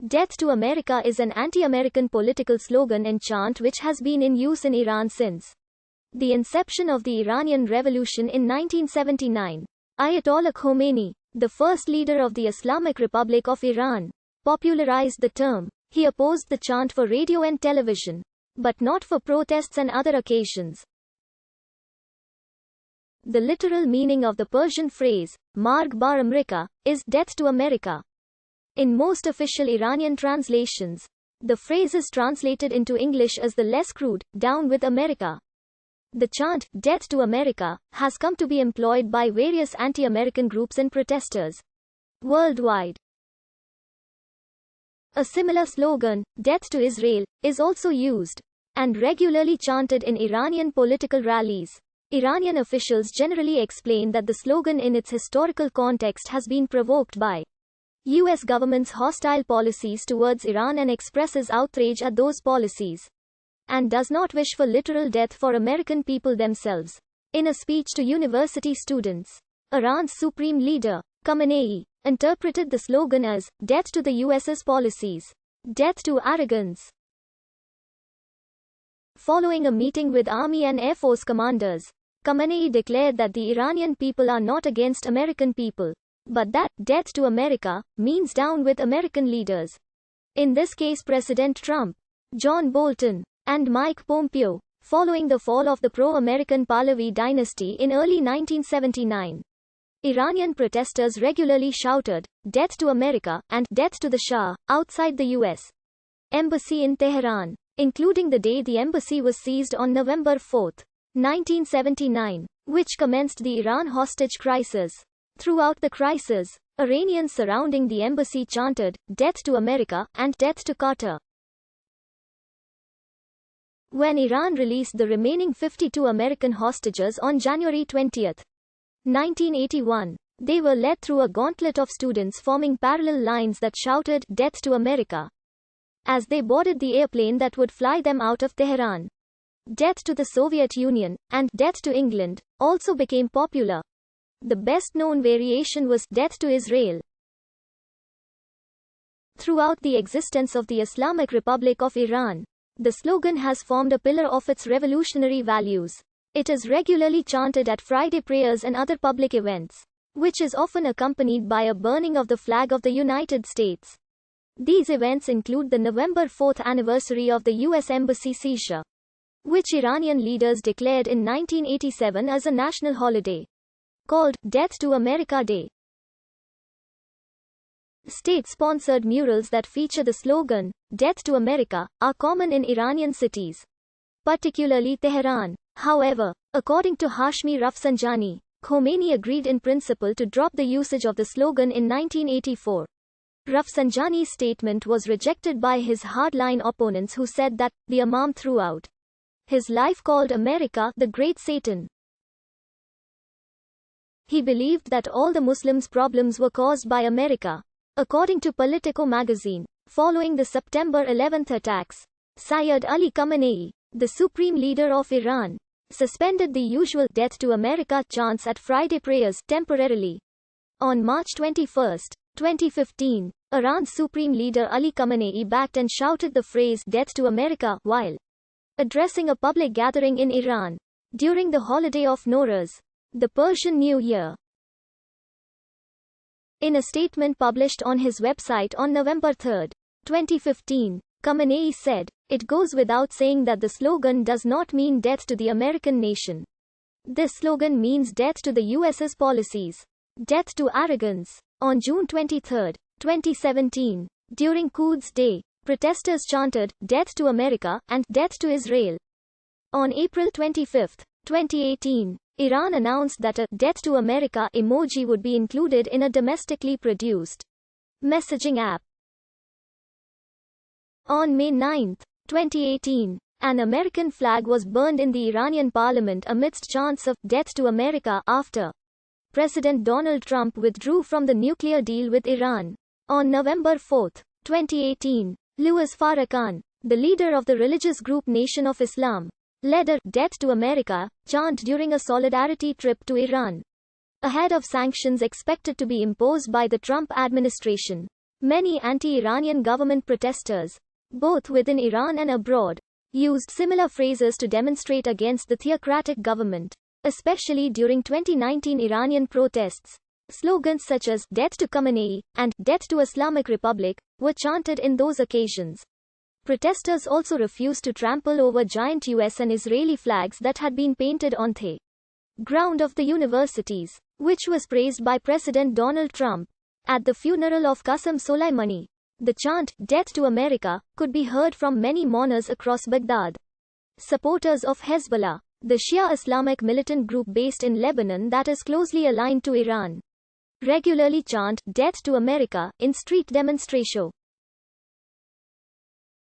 Death to America is an anti-American political slogan and chant which has been in use in Iran since the inception of the Iranian Revolution in 1979. Ayatollah Khomeini, the first leader of the Islamic Republic of Iran, popularized the term. He opposed the chant for radio and television, but not for protests and other occasions. The literal meaning of the Persian phrase, Marg bar America, is death to America. In most official Iranian translations, the phrase is translated into English as the less crude, down with America. The chant, death to America, has come to be employed by various anti-American groups and protesters worldwide. A similar slogan, death to Israel, is also used and regularly chanted in Iranian political rallies. Iranian officials generally explain that the slogan in its historical context has been provoked by U.S. government's hostile policies towards Iran and expresses outrage at those policies, and does not wish for literal death for American people themselves. In a speech to university students, Iran's supreme leader, Khamenei, interpreted the slogan as, death to the US's policies, death to arrogance. Following a meeting with Army and Air Force commanders, Khamenei declared that the Iranian people are not against American people, but that, death to America, means down with American leaders. In this case President Trump, John Bolton, and Mike Pompeo, following the fall of the pro-American Pahlavi dynasty in early 1979. Iranian protesters regularly shouted, death to America, and death to the Shah, outside the U.S. Embassy in Tehran, including the day the embassy was seized on November 4, 1979, which commenced the Iran hostage crisis. Throughout the crisis, Iranians surrounding the embassy chanted, death to America, and death to Carter. When Iran released the remaining 52 American hostages on January 20, 1981, they were led through a gauntlet of students forming parallel lines that shouted, death to America, as they boarded the airplane that would fly them out of Tehran. Death to the Soviet Union, and death to England, also became popular. The best-known variation was death to Israel. Throughout the existence of the Islamic Republic of Iran, the slogan has formed a pillar of its revolutionary values. It is regularly chanted at Friday prayers and other public events, which is often accompanied by a burning of the flag of the United States. These events include the November 4th anniversary of the U.S. Embassy seizure, which Iranian leaders declared in 1987 as a national holiday, called Death to America Day. State-sponsored murals that feature the slogan, death to America, are common in Iranian cities, particularly Tehran. However, according to Hashmi Rafsanjani, Khomeini agreed in principle to drop the usage of the slogan in 1984. Rafsanjani's statement was rejected by his hardline opponents who said that the Imam throughout his life called America the Great Satan. He believed that all the Muslims' problems were caused by America. According to Politico magazine, following the September 11 attacks, Sayyid Ali Khamenei, the supreme leader of Iran, suspended the usual death to America chants at Friday prayers temporarily. On March 21, 2015, Iran's supreme leader Ali Khamenei backed and shouted the phrase death to America while addressing a public gathering in Iran during the holiday of Nowruz, the Persian New Year. In a statement published on his website on November 3, 2015, Khamenei said, "It goes without saying that the slogan does not mean death to the American nation. This slogan means death to the US's policies, death to arrogance." On June 23, 2017, during Quds Day, protesters chanted, death to America, and death to Israel. On April 25, 2018, Iran announced that a death to America emoji would be included in a domestically produced messaging app. On May 9, 2018, an American flag was burned in the Iranian parliament amidst chants of death to America after President Donald Trump withdrew from the nuclear deal with Iran. On November 4, 2018, Louis Farrakhan, the leader of the religious group Nation of Islam, led a death to America chant during a solidarity trip to Iran, ahead of sanctions expected to be imposed by the Trump administration. Many anti-Iranian government protesters, both within Iran and abroad, used similar phrases to demonstrate against the theocratic government. Especially during 2019 Iranian protests, slogans such as "Death to Khamenei" and "Death to Islamic Republic" were chanted in those occasions. Protesters also refused to trample over giant US and Israeli flags that had been painted on the ground of the universities, which was praised by President Donald Trump. At the funeral of Qasem Soleimani, the chant, "Death to America," could be heard from many mourners across Baghdad. Supporters of Hezbollah, the Shia Islamic militant group based in Lebanon that is closely aligned to Iran, regularly chant "Death to America" in street demonstrations.